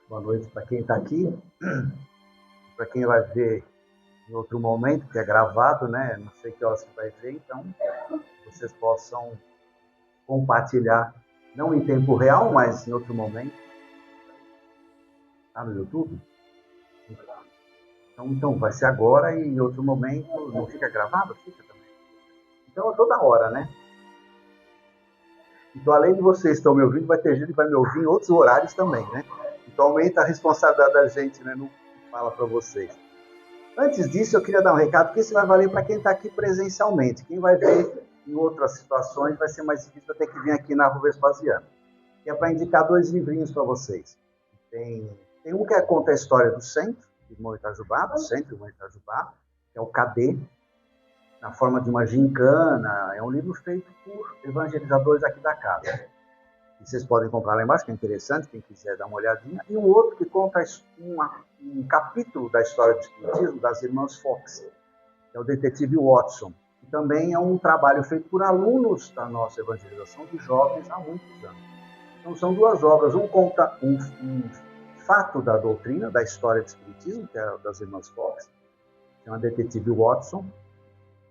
Boa noite para quem está aqui, para quem vai ver em outro momento, que é gravado, né? Não sei que horas que vai ver, então vocês possam compartilhar, não em tempo real, mas em outro momento. Está no YouTube? Então, vai ser agora e em outro momento. Não fica gravado? Fica também. Então, é toda hora, né? Então, além de vocês estão me ouvindo, vai ter gente que vai me ouvir em outros horários também, né? Então, aumenta a responsabilidade da gente, né? Não fala para vocês. Antes disso, eu queria dar um recado, que isso vai valer para quem está aqui presencialmente. Quem vai ver em outras situações vai ser mais difícil ter que vir aqui na Rua Vespasiano. Que é para indicar 2 livrinhos para vocês. Tem um que conta a história do centro, de Irmão Itajubá, do centro de Irmão Itajubá, que é o Cadê, na forma de uma gincana. É um livro feito por evangelizadores aqui da casa. E vocês podem comprar lá embaixo, que é interessante, quem quiser dar uma olhadinha. E um outro que conta um capítulo da história do espiritismo das irmãs Fox, que é o Detetive Watson, que também é um trabalho feito por alunos da nossa evangelização de jovens há muitos anos. Então são 2 obras, um conta um fato da doutrina, da história do espiritismo, que é das irmãs Fox, que é uma Detetive Watson,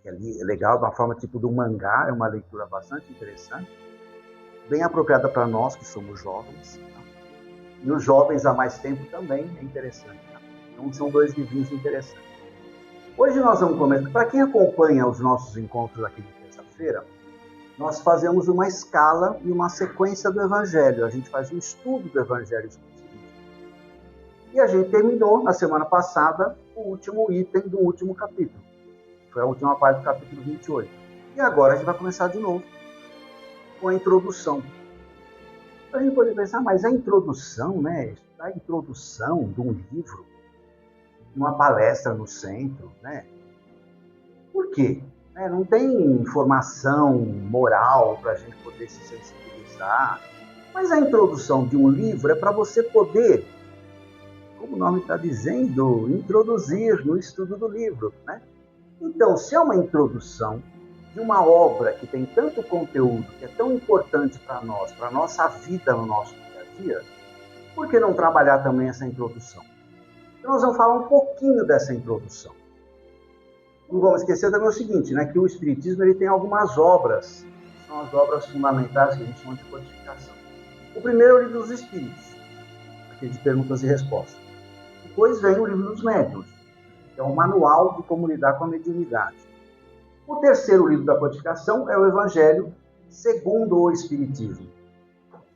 que é legal, de uma forma tipo do mangá, é uma leitura bastante interessante, bem apropriada para nós que somos jovens. Tá? E os jovens há mais tempo também é interessante. Tá? Então são 2 livrinhos interessantes. Hoje nós vamos começar. Para quem acompanha os nossos encontros aqui de terça-feira, nós fazemos uma escala e uma sequência do Evangelho. A gente faz um estudo do Evangelho exclusivo. E a gente terminou, na semana passada, o último item do último capítulo. Foi a última parte do capítulo 28. E agora a gente vai começar de novo com a introdução. A gente pode pensar, mas a introdução, né? A introdução de um livro, uma palestra no centro, né? Por quê? Não tem informação moral para a gente poder se sensibilizar. Mas a introdução de um livro é para você poder, como o nome está dizendo, introduzir no estudo do livro, né? Então, se é uma introdução de uma obra que tem tanto conteúdo, que é tão importante para nós, para a nossa vida no nosso dia a dia, por que não trabalhar também essa introdução? Então, nós vamos falar um pouquinho dessa introdução. Não vamos esquecer também o seguinte, né, que o Espiritismo ele tem algumas obras, que são as obras fundamentais que a gente chama de codificação. O primeiro é o Livro dos Espíritos, aquele de perguntas e respostas. Depois vem o Livro dos Médiuns, que é um manual de como lidar com a mediunidade. O terceiro livro da codificação é o Evangelho segundo o Espiritismo.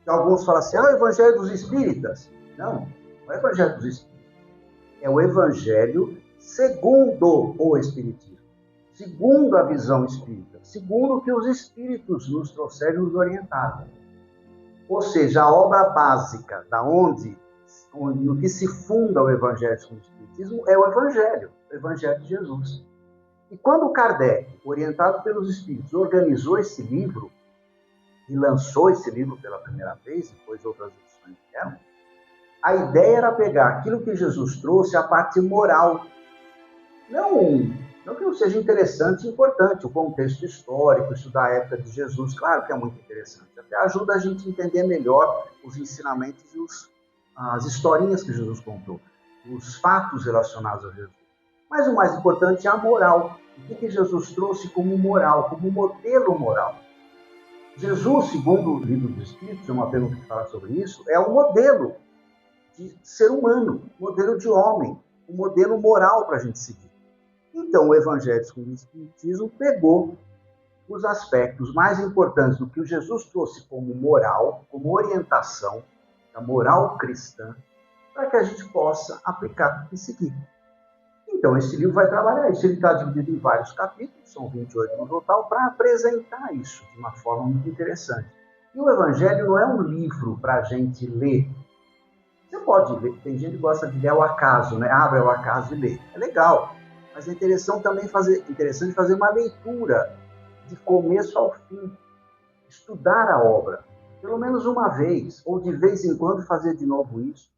Alguns falam assim, o Evangelho dos Espíritas. Não é o Evangelho dos Espíritas. É o Evangelho segundo o Espiritismo. Segundo a visão espírita. Segundo o que os Espíritos nos trouxeram e nos orientaram. Ou seja, a obra básica no que se funda o Evangelho segundo o Espiritismo é o Evangelho de Jesus. E quando Kardec, orientado pelos Espíritos, organizou esse livro e lançou esse livro pela primeira vez, depois outras edições vieram, a ideia era pegar aquilo que Jesus trouxe, a parte moral. Não que não seja interessante e importante, o contexto histórico, estudar a época de Jesus, claro que é muito interessante. Até ajuda a gente a entender melhor os ensinamentos e as historinhas que Jesus contou, os fatos relacionados a Jesus. Mas o mais importante é a moral. O que Jesus trouxe como moral, como modelo moral? Jesus, segundo o Livro dos Espíritos, é uma pergunta que fala sobre isso, é um modelo de ser humano, modelo de homem, um modelo moral para a gente seguir. Então, o Evangelho segundo o Espiritismo pegou os aspectos mais importantes do que o Jesus trouxe como moral, como orientação, a moral cristã, para que a gente possa aplicar e seguir. Então, esse livro vai trabalhar isso. Ele está dividido em vários capítulos, são 28 no total, para apresentar isso de uma forma muito interessante. E o Evangelho não é um livro para a gente ler. Você pode ler, tem gente que gosta de ler ao acaso, né? Abre ao acaso e lê. É legal, mas é interessante também fazer uma leitura de começo ao fim. Estudar a obra, pelo menos uma vez, ou de vez em quando fazer de novo isso.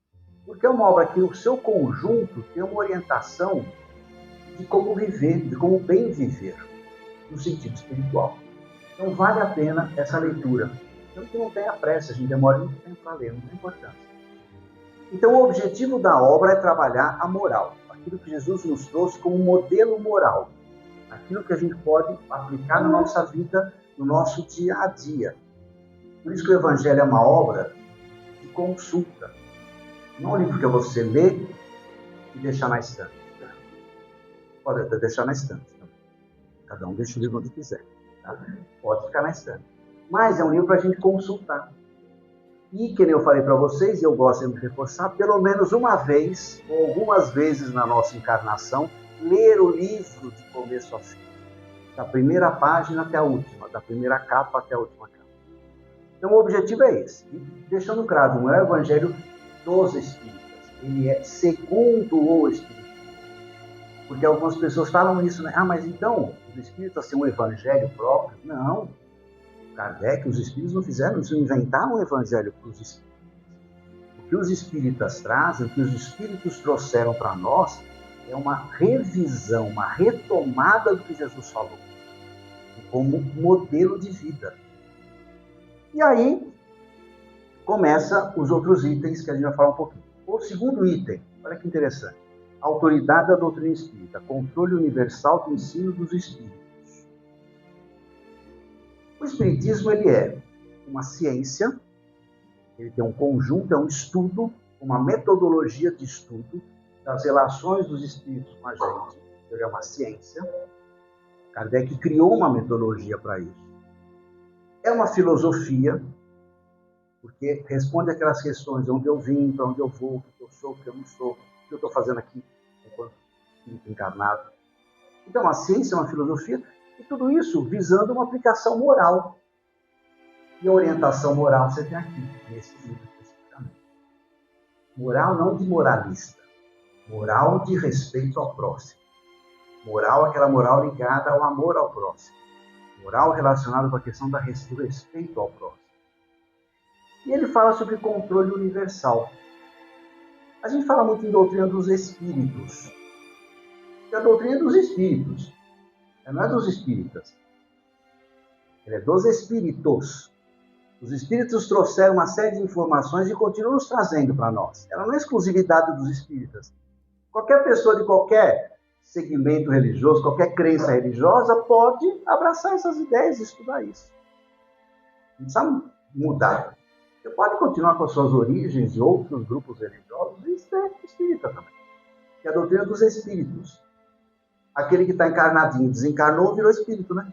Porque é uma obra que o seu conjunto tem uma orientação de como viver, de como bem viver, no sentido espiritual. Então vale a pena essa leitura. Então que não tenha pressa, a gente demora muito tempo para ler, não tem importância. Então, o objetivo da obra é trabalhar a moral, aquilo que Jesus nos trouxe como modelo moral, aquilo que a gente pode aplicar na nossa vida, no nosso dia a dia. Por isso que o Evangelho é uma obra de consulta. Não é um livro que você lê e deixar na estante. Pode até deixar na estante. Cada um deixa o livro onde quiser. Tá? Pode ficar na estante. Mas é um livro para a gente consultar. E, que nem eu falei para vocês, e eu gosto de reforçar, pelo menos uma vez, ou algumas vezes na nossa encarnação, ler o livro de começo a fim. Da primeira página até a última, da primeira capa até a última capa. Então o objetivo é esse. E deixando claro, não é o Evangelho dos Espíritas. Ele é segundo o Espiritismo. Porque algumas pessoas falam isso, né? Ah, mas então, os Espíritas têm um Evangelho próprio? Não. Kardec, os Espíritos não fizeram isso, inventaram um Evangelho para os Espíritas. O que os Espíritas trazem, o que os Espíritos trouxeram para nós, é uma revisão, uma retomada do que Jesus falou, como modelo de vida. E aí, começa os outros itens que a gente vai falar um pouquinho. O segundo item, olha que interessante. Autoridade da doutrina espírita, controle universal do ensino dos espíritos. O espiritismo, ele é uma ciência, ele tem um conjunto, é um estudo, uma metodologia de estudo das relações dos espíritos com a gente. Ele é uma ciência. Kardec criou uma metodologia para isso. É uma filosofia, porque responde aquelas questões de onde eu vim, para onde eu vou, o que eu sou, o que eu não sou, o que eu estou fazendo aqui enquanto espírito encarnado. Então, a ciência é uma filosofia, e tudo isso visando uma aplicação moral. E a orientação moral você tem aqui, nesse livro especificamente. Moral não de moralista, moral de respeito ao próximo. Moral, aquela moral ligada ao amor ao próximo. Moral relacionada com a questão do respeito ao próximo. E ele fala sobre controle universal. A gente fala muito em doutrina dos espíritos. E a doutrina dos espíritos não é dos espíritas. Ela é dos espíritos. Os espíritos trouxeram uma série de informações e continuam nos trazendo para nós. Ela não é exclusividade dos espíritas. Qualquer pessoa de qualquer segmento religioso, qualquer crença religiosa, pode abraçar essas ideias e estudar isso. Não precisa mudar. Você pode continuar com as suas origens de outros grupos religiosos e ser espírita também. Que é a doutrina dos espíritos. Aquele que está encarnadinho, desencarnou, virou espírito, né?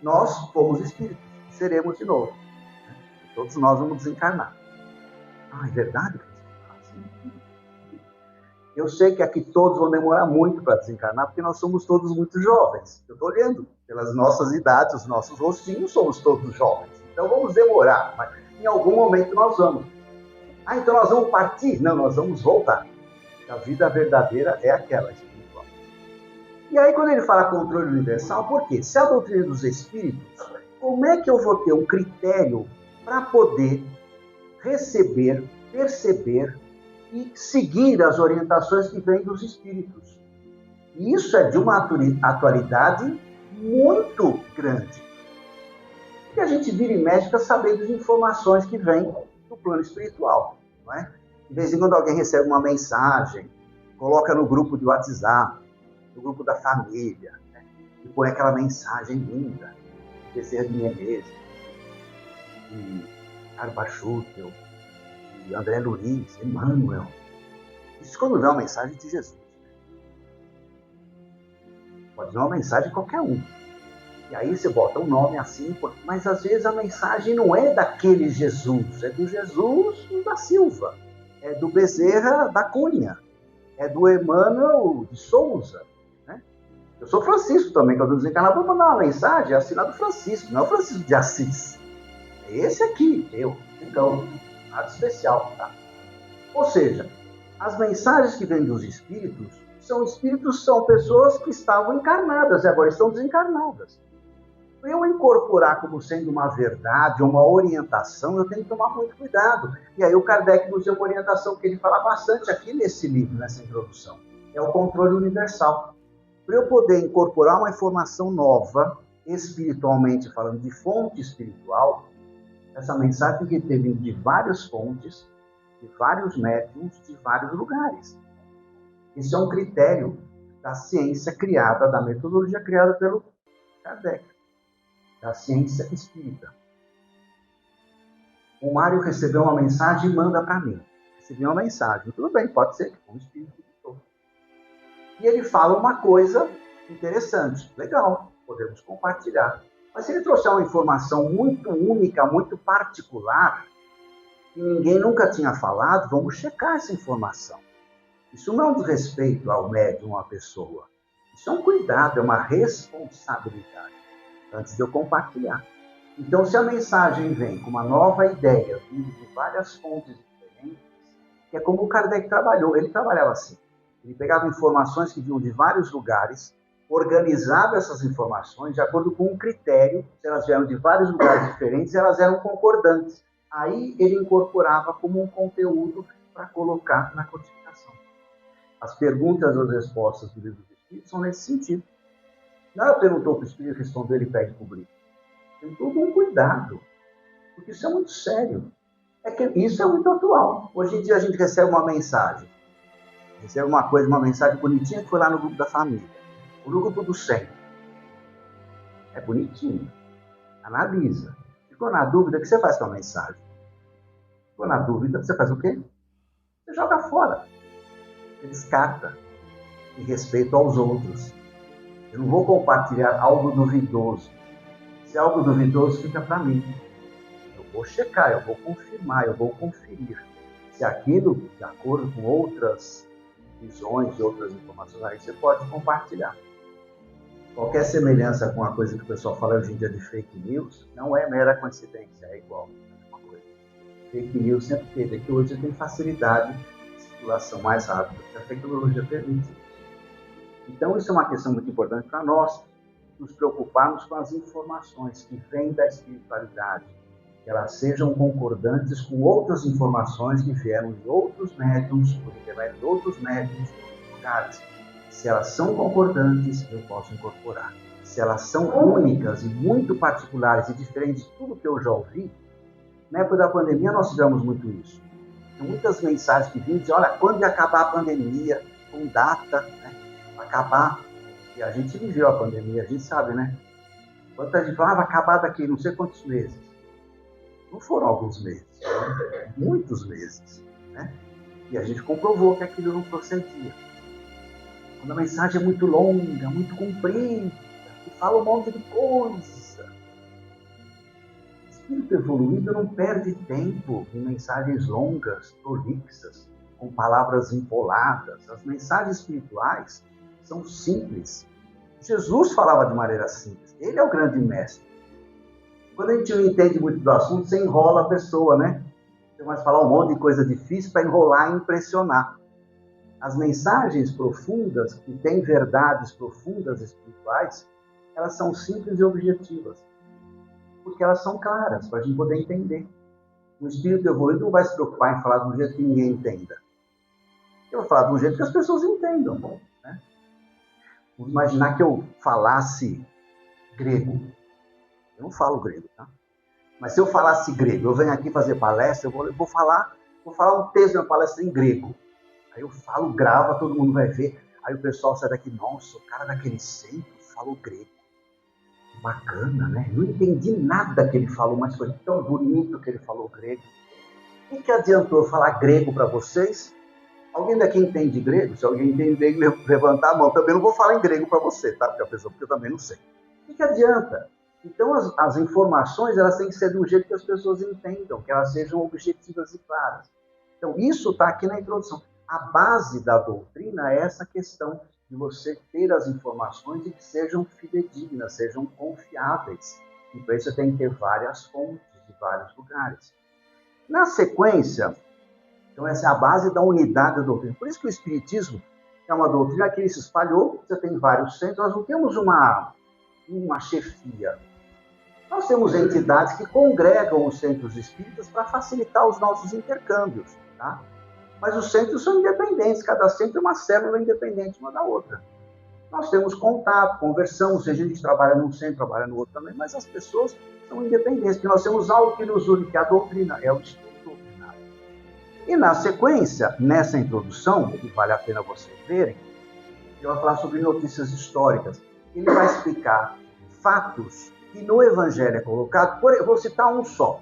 Nós fomos espíritos, seremos de novo. Todos nós vamos desencarnar. Ah, é verdade? Eu sei que aqui todos vão demorar muito para desencarnar, porque nós somos todos muito jovens. Eu estou olhando pelas nossas idades, os nossos rostinhos, somos todos jovens. Então vamos demorar, mas em algum momento nós vamos. Ah, então nós vamos partir? Não, nós vamos voltar. A vida verdadeira é aquela espiritual. E aí quando ele fala controle universal, por quê? Se a doutrina dos espíritos, como é que eu vou ter um critério para poder receber, perceber e seguir as orientações que vêm dos espíritos? E isso é de uma atualidade muito grande. Porque a gente vira e mexe sabendo de informações que vêm do plano espiritual. Não é? De vez em quando alguém recebe uma mensagem, coloca no grupo de WhatsApp, no grupo da família, né? E põe aquela mensagem linda, de Bezerra de Menezes, de Carlos Schutel, de André Luiz, Emmanuel. Isso quando vê uma mensagem de Jesus. Pode ser uma mensagem de qualquer um. E aí você bota um nome assim, mas às vezes a mensagem não é daquele Jesus, é do Jesus da Silva, é do Bezerra da Cunha, é do Emmanuel de Souza. Né? Eu sou Francisco também, quando eu desencarnar, vou mandar uma mensagem, é assinado Francisco, não é o Francisco de Assis. É esse aqui, eu. Então, nada especial, tá? Ou seja, as mensagens que vêm dos espíritos são pessoas que estavam encarnadas e agora estão desencarnadas. Para eu incorporar como sendo uma verdade, uma orientação, eu tenho que tomar muito cuidado. E aí o Kardec nos deu uma orientação que ele fala bastante aqui nesse livro, nessa introdução. É o controle universal. Para eu poder incorporar uma informação nova, espiritualmente falando, de fonte espiritual, essa mensagem tem que ter vindo de várias fontes, de vários médiums de vários lugares. Isso é um critério da ciência criada, da metodologia criada pelo Kardec, da ciência espírita. O Mário recebeu uma mensagem e manda para mim. Recebi uma mensagem. Tudo bem, pode ser que foi um espírito que ditou. E ele fala uma coisa interessante. Legal, podemos compartilhar. Mas se ele trouxer uma informação muito única, muito particular, que ninguém nunca tinha falado, vamos checar essa informação. Isso não é um desrespeito ao médium, à pessoa. Isso é um cuidado, é uma responsabilidade, antes de eu compartilhar. Então, se a mensagem vem com uma nova ideia, vindo de várias fontes diferentes, que é como o Kardec trabalhou, ele trabalhava assim. Ele pegava informações que vinham de vários lugares, organizava essas informações de acordo com um critério, se elas vieram de vários lugares diferentes, elas eram concordantes. Aí ele incorporava como um conteúdo para colocar na codificação. As perguntas e as respostas do livro do Espírito são nesse sentido. Não é perguntou para o Espírito, respondeu, ele pede publico. Tem todo um cuidado, porque isso é muito sério. Isso é muito atual. Hoje em dia a gente recebe uma mensagem, uma mensagem bonitinha que foi lá no grupo da família, no grupo do centro. É bonitinho. Analisa. Ficou na dúvida, o que você faz com a mensagem? Ficou na dúvida, você faz o quê? Você joga fora. Você descarta. Em respeito aos outros. Eu não vou compartilhar algo duvidoso. Se é algo duvidoso, fica para mim. Eu vou checar, eu vou confirmar, eu vou conferir. Se aquilo, de acordo com outras visões e outras informações, aí você pode compartilhar. Qualquer semelhança com a coisa que o pessoal fala hoje em dia de fake news, não é mera coincidência, é igual. É uma coisa. Fake news sempre teve, é que hoje tem facilidade de circulação mais rápida, porque a tecnologia permite. Então, isso é uma questão muito importante para nós, nos preocuparmos com as informações que vêm da espiritualidade, que elas sejam concordantes com outras informações que vieram de outros médiums, porque vieram de outros médiums de outros lugares. Se elas são concordantes, eu posso incorporar. Se elas são únicas e muito particulares e diferentes de tudo que eu já ouvi, na época da pandemia nós tivemos muito isso. Tem muitas mensagens que vinham dizer, olha, quando ia acabar a pandemia, com data, né, para acabar. E a gente viveu a pandemia, a gente sabe, né? Quanta gente falava, acabar daqui não sei quantos meses. Não foram alguns meses, foram muitos meses, né? E a gente comprovou que aquilo não procedia. Quando a mensagem é muito longa, muito comprida, que fala um monte de coisa. O espírito evoluído não perde tempo em mensagens longas, prolixas, com palavras empoladas. As mensagens espirituais são simples. Jesus falava de maneira simples. Ele é o grande mestre. Quando a gente não entende muito do assunto, você enrola a pessoa, né? Você vai falar um monte de coisa difícil para enrolar e impressionar. As mensagens profundas, que têm verdades profundas espirituais, elas são simples e objetivas. Porque elas são claras, para a gente poder entender. O espírito evoluído não vai se preocupar em falar de um jeito que ninguém entenda. Eu vou falar de um jeito que as pessoas entendam. Né? Vamos imaginar que eu falasse grego. Eu não falo grego, tá? Mas se eu falasse grego, eu venho aqui fazer palestra, eu vou falar um texto de uma palestra em grego. Aí eu falo, grava, todo mundo vai ver. Aí o pessoal sai daqui, nossa, o cara daquele centro falou grego. Bacana, né? Não entendi nada que ele falou, mas foi tão bonito que ele falou grego. O que adiantou eu falar grego para vocês? Alguém daqui entende grego? Se alguém entende grego, levantar a mão. Também não vou falar em grego para você, tá? Porque eu também não sei. O que adianta? Então, as informações, elas têm que ser de um jeito que as pessoas entendam, que elas sejam objetivas e claras. Então, isso está aqui na introdução. A base da doutrina é essa questão de você ter as informações e que sejam fidedignas, sejam confiáveis. E para isso você tem que ter várias fontes de vários lugares. Na sequência, então essa é a base da unidade da doutrina. Por isso que o Espiritismo é uma doutrina que ele se espalhou, você tem vários centros, nós não temos uma chefia. Nós temos entidades que congregam os centros espíritas para facilitar os nossos intercâmbios, tá? Mas os centros são independentes, cada centro é uma célula independente uma da outra. Nós temos contato, conversamos, seja a gente trabalha num centro, trabalha no outro também, mas as pessoas são independentes, porque nós temos algo que nos une, que é a doutrina, é o estudo doutrinário. E na sequência, nessa introdução, que vale a pena vocês verem, ele vai falar sobre notícias históricas. Ele vai explicar fatos que no Evangelho é colocado. Vou citar um só.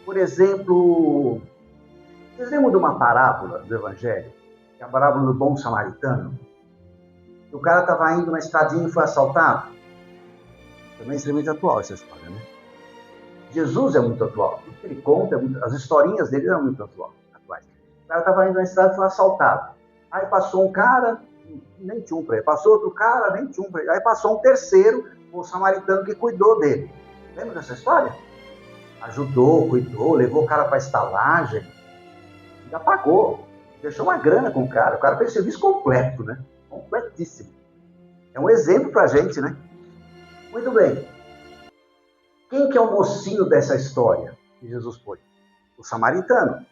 Por exemplo, vocês lembram de uma parábola do Evangelho? Que é a parábola do bom samaritano? O cara estava indo na estradinha e foi assaltado. Também é extremamente atual essa história, né? Jesus é muito atual. O que ele conta, as historinhas dele eram muito atuais. O cara estava indo na estrada e foi assaltado. Aí passou um cara, nem tinha um para ele. Passou outro cara, nem tinha um para ele. Aí passou um terceiro, o samaritano que cuidou dele. Lembra dessa história? Ajudou, cuidou, levou o cara para a estalagem. Ainda pagou. Deixou uma grana com o cara. O cara fez serviço completo, né? Completíssimo. É um exemplo para a gente, né? Muito bem. Quem que é o mocinho dessa história que Jesus foi? O samaritano.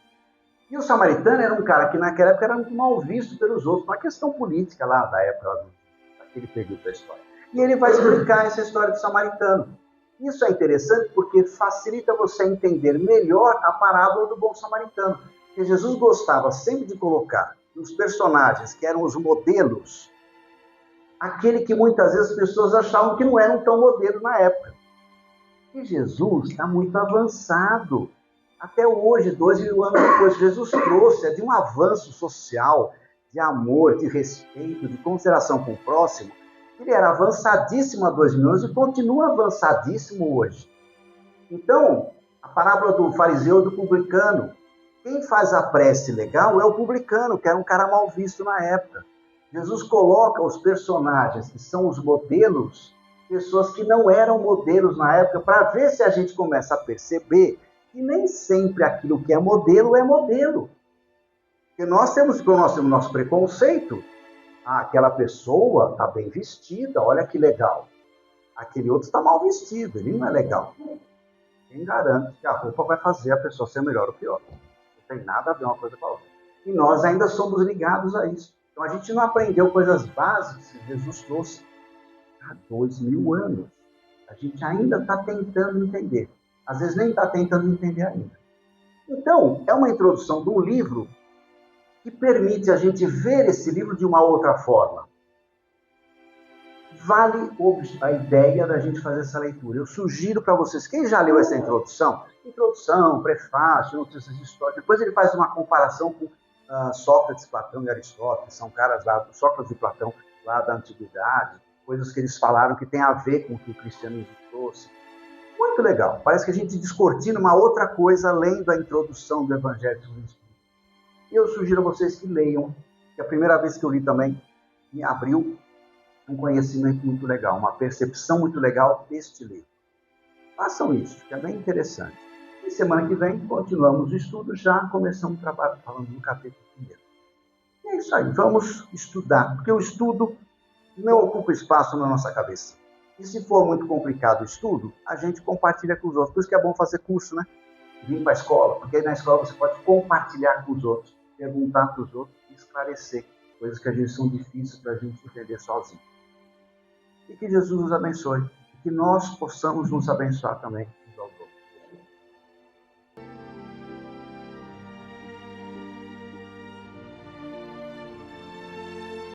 E o samaritano era um cara que naquela época era muito mal visto pelos outros, uma questão política lá da época, daquele período da história. E ele vai explicar essa história do samaritano. Isso é interessante porque facilita você entender melhor a parábola do bom samaritano. Porque Jesus gostava sempre de colocar nos personagens que eram os modelos, aquele que muitas vezes as pessoas achavam que não eram tão modelos na época. E Jesus está muito avançado. Até hoje, 2000 anos depois, Jesus trouxe de um avanço social, de amor, de respeito, de consideração com o próximo. Ele era avançadíssimo há 2000 anos e continua avançadíssimo hoje. Então, a parábola do fariseu e do publicano. Quem faz a prece legal é o publicano, que era um cara mal visto na época. Jesus coloca os personagens, que são os modelos, pessoas que não eram modelos na época, para ver se a gente começa a perceber que nem sempre aquilo que é modelo é modelo. Porque nós temos nosso preconceito. Ah, aquela pessoa está bem vestida, olha que legal. Aquele outro está mal vestido, ele não é legal. Quem garante que a roupa vai fazer a pessoa ser melhor ou pior? Não tem nada a ver uma coisa com a outra. E nós ainda somos ligados a isso. Então a gente não aprendeu coisas básicas que Jesus trouxe há 2000 anos. A gente ainda está tentando entender. Às vezes nem está tentando entender ainda. Então, é uma introdução de um livro que permite a gente ver esse livro de uma outra forma. Vale a ideia da gente fazer essa leitura. Eu sugiro para vocês, quem já leu essa introdução, prefácio, notícias históricas, depois ele faz uma comparação com Sócrates, Platão e Aristóteles, são caras lá, Sócrates e Platão, lá da antiguidade, coisas que eles falaram que tem a ver com o que o cristianismo trouxe. Muito legal. Parece que a gente descortina uma outra coisa além da introdução do Evangelho do Espírito. E eu sugiro a vocês que leiam, que a primeira vez que eu li também me abriu um conhecimento muito legal, uma percepção muito legal deste livro. Façam isso, que é bem interessante. E semana que vem continuamos o estudo, já começamos o trabalho falando do capítulo 1. E é isso aí, vamos estudar, porque o estudo não ocupa espaço na nossa cabeça. E se for muito complicado o estudo, a gente compartilha com os outros. Por isso que é bom fazer curso, né? Vir para a escola, porque aí na escola você pode compartilhar com os outros, perguntar para os outros e esclarecer coisas que às vezes são difíceis para a gente entender sozinho. E que Jesus nos abençoe, e que nós possamos nos abençoar também